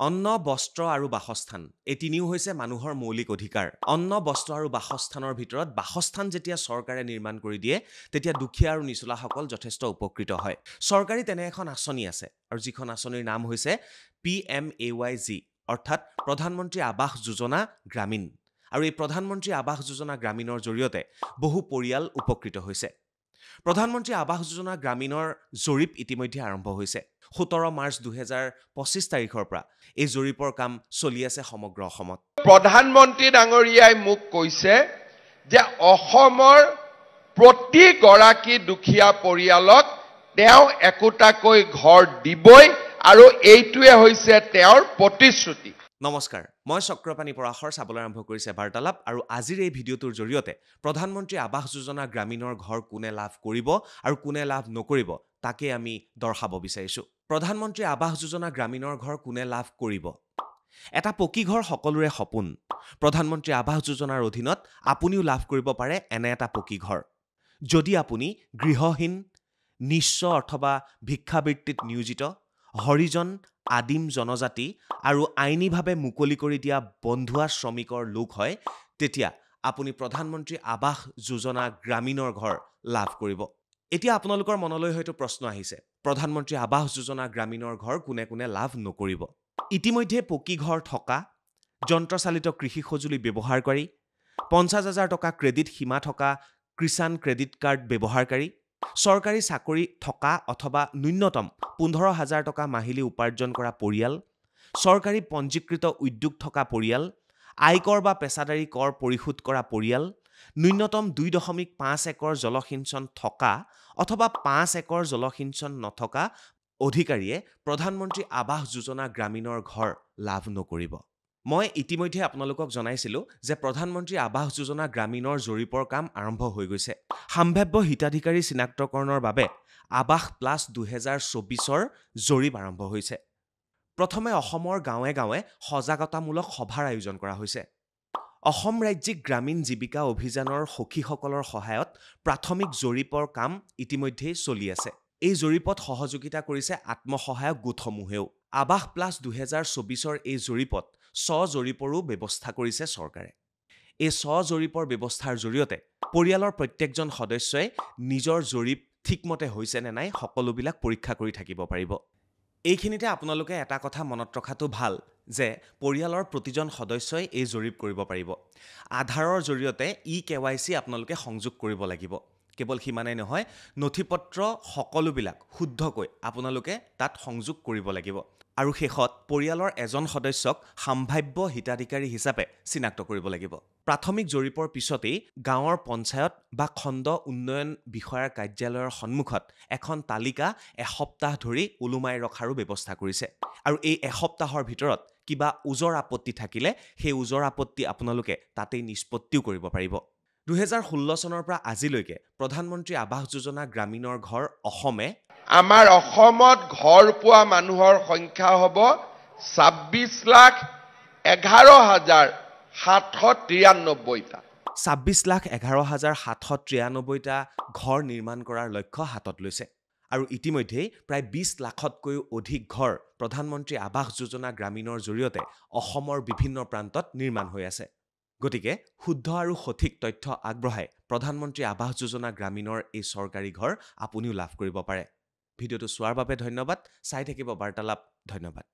অন্ন, বস্ত্ৰ আৰু বাসস্থান এই তিনিও হৈছে মানুহৰ মৌলিক অধিকাৰ। অন্ন, বস্ত্ৰ আৰু বাসস্থানৰ ভিতৰত বাসস্থান যেতিয়া চৰকাৰে নিৰ্মাণ কৰি দিয়ে তেতিয়া দুখীয়া আৰু নিচলাসকল যথেষ্ট উপকৃত হয়। চৰকাৰী তেনে এখন আঁচনি আছে আৰু যিখন আঁচনিৰ নাম হৈছে PMAYG অৰ্থাৎ প্ৰধানমন্ত্ৰী আৱাস যোজনা গ্ৰামীণ। আৰু এই প্ৰধানমন্ত্ৰী আৱাস যোজনা গ্ৰামীণৰ জৰিয়তে বহু পৰিয়াল উপকৃত হৈছে। প্ৰধানমন্ত্ৰী আৱাস যোজনা গ্ৰামীণৰ জৰীপ ইতিমধ্যে আৰম্ভ হৈছে। 17 মাৰ্চ 2025 তাৰিখৰ পৰা এই জৰীপৰ কাম চলি আছে সমগ্ৰ অসমত। প্ৰধানমন্ত্ৰী ডাঙৰীয়াই মোক কৈছে যে অসমৰ প্ৰতিগৰাকী দুখীয়া পৰিয়ালক তেওঁ একোটাকৈ ঘৰ দিবই আৰু এইটোৱে হৈছে তেওঁৰ প্ৰতিশ্ৰুতি। নমস্কাৰ, মই চক্ৰপাণী পৰাশৰ চাবলৈ আৰম্ভ কৰিছে বাৰ্তালাপ আৰু আজিৰ এই ভিডিঅ'টোৰ জৰিয়তে প্ৰধানমন্ত্ৰী আৱাস যোজনা গ্ৰামীণৰ ঘৰ কোনে লাভ কৰিব আৰু কোনে লাভ নকৰিব তাকে আমি দৰ্শাব বিচাৰিছোঁ। প্ৰধানমন্ত্ৰী আৱাস যোজনা গ্ৰামীণৰ ঘৰ কোনে লাভ কৰিব? এটা পকী ঘৰ সকলোৰে সপোন। প্ৰধানমন্ত্ৰী আৱাস যোজনাৰ অধীনত আপুনিও লাভ কৰিব পাৰে এনে এটা পকী ঘৰ। যদি আপুনি গৃহহীন, নিঃস্ব অথবা ভিক্ষাবৃত্তিত নিয়োজিত, হৰিজন, আদিম জনজাতি আৰু আইনীভাৱে মুকলি কৰি দিয়া বন্ধুৱা শ্ৰমিকৰ লোক হয় তেতিয়া আপুনি প্ৰধানমন্ত্ৰী আৱাস যোজনা গ্ৰামীণৰ ঘৰ লাভ কৰিব। এতিয়া আপোনালোকৰ মনলৈ হয়তো প্ৰশ্ন আহিছে, প্ৰধানমন্ত্ৰী আৱাস যোজনা গ্ৰামীণৰ ঘৰ কোনে কোনে লাভ নকৰিব? ইতিমধ্যে পকী ঘৰ থকা, যন্ত্ৰচালিত কৃষি সঁজুলি ব্যৱহাৰকাৰী, 50,000 টকা ক্ৰেডিট সীমা থকা কিষাণ ক্ৰেডিট কাৰ্ড ব্যৱহাৰকাৰী, চৰকাৰী চাকৰি থকা অথবা ন্যূনতম 15,000 টকা মাহিলী উপাৰ্জন কৰা পৰিয়াল, চৰকাৰী পঞ্জীকৃত উদ্যোগ থকা পৰিয়াল, আয়কৰ বা পেছাদাৰী কৰ পৰিশোধ কৰা পৰিয়াল, ন্যূনতম 2.5 একৰ জলসিঞ্চন থকা অথবা 5 একৰ জলসিঞ্চন নথকা অধিকাৰীয়ে প্ৰধানমন্ত্ৰী আৱাস যোজনা গ্ৰামীণৰ ঘৰ লাভ নকৰিব। মই ইতিমধ্যে আপোনালোকক জনাইছিলোঁ যে প্ৰধানমন্ত্ৰী আৱাস যোজনা গ্ৰামীণৰ জৰীপৰ কাম আৰম্ভ হৈ গৈছে। সাম্ভাব্য হিতাধিকাৰী চিনাক্তকৰণৰ বাবে আৱাস প্লাছ 2024ৰ জৰীপ আৰম্ভ হৈছে। প্ৰথমে অসমৰ গাঁৱে গাঁৱে সজাগতামূলক সভাৰ আয়োজন কৰা হৈছে। অসম ৰাজ্যিক গ্ৰামীণ জীৱিকা অভিযানৰ সখীসকলৰ সহায়ত প্ৰাথমিক জৰীপৰ কাম ইতিমধ্যেই চলি আছে। এই জৰীপত সহযোগিতা কৰিছে আত্মসহায়ক গোটসমূহেও। আৱাস প্লাছ 2024ৰ এই জৰীপত স্ব-জৰীপৰো ব্যৱস্থা কৰিছে চৰকাৰে। এই স্ব-জৰীপৰ ব্যৱস্থাৰ জৰিয়তে পৰিয়ালৰ প্ৰত্যেকজন সদস্যই নিজৰ জৰীপ ঠিকমতে হৈছে নে নাই সকলোবিলাক পৰীক্ষা কৰি থাকিব পাৰিব। এইখিনিতে আপোনালোকে এটা কথা মনত ৰখাটো ভাল যে পৰিয়ালৰ প্ৰতিজন সদস্যই এই জৰীপ কৰিব পাৰিব। আধাৰৰ জৰিয়তে eKYC আপোনালোকে সংযোগ কৰিব লাগিব। কেৱল সিমানেই নহয়, নথিপত্ৰ সকলোবিলাক শুদ্ধকৈ আপোনালোকে তাত সংযোগ কৰিব লাগিব। আৰু শেষত পৰিয়ালৰ এজন সদস্যক সাম্ভাব্য হিতাধিকাৰী হিচাপে চিনাক্ত কৰিব লাগিব। প্ৰাথমিক জৰীপৰ পিছতেই গাঁৱৰ পঞ্চায়ত বা খণ্ড উন্নয়ন বিষয়াৰ কাৰ্যালয়ৰ সন্মুখত এখন তালিকা এসপ্তাহ ধৰি ওলোমাই ৰখাৰো ব্যৱস্থা কৰিছে। আৰু এই এসপ্তাহৰ ভিতৰত কিবা ওজৰ আপত্তি থাকিলে সেই ওজৰ আপত্তি আপোনালোকে তাতেই নিষ্পত্তিও কৰিব পাৰিব। 2016 চনৰ পৰা আজিলৈকে প্ৰধানমন্ত্ৰী আৱাস যোজনা গ্ৰামীণৰ ঘৰ অসমে আমাৰ অসমত ঘৰ পোৱা মানুহৰ সংখ্যা হ'ব 26,11,793টা। 26,11,793টা ঘৰ নিৰ্মাণ কৰাৰ লক্ষ্য হাতত লৈছে। আৰু ইতিমধ্যেই প্ৰায় 20 লাখতকৈও অধিক ঘৰ প্ৰধানমন্ত্ৰী আৱাস যোজনা গ্ৰামীণৰ জৰিয়তে অসমৰ বিভিন্ন প্ৰান্তত নিৰ্মাণ হৈ আছে। গতিকে শুদ্ধ আৰু সঠিক তথ্য আগবঢ়াই প্ৰধানমন্ত্ৰী আৱাস যোজনা গ্ৰামীণৰ এই চৰকাৰী ঘৰ আপুনিও লাভ কৰিব পাৰে। ভিডিঅ'টো চোৱাৰ বাবে ধন্যবাদ। চাই থাকিব বাৰ্তালাপ। ধন্যবাদ।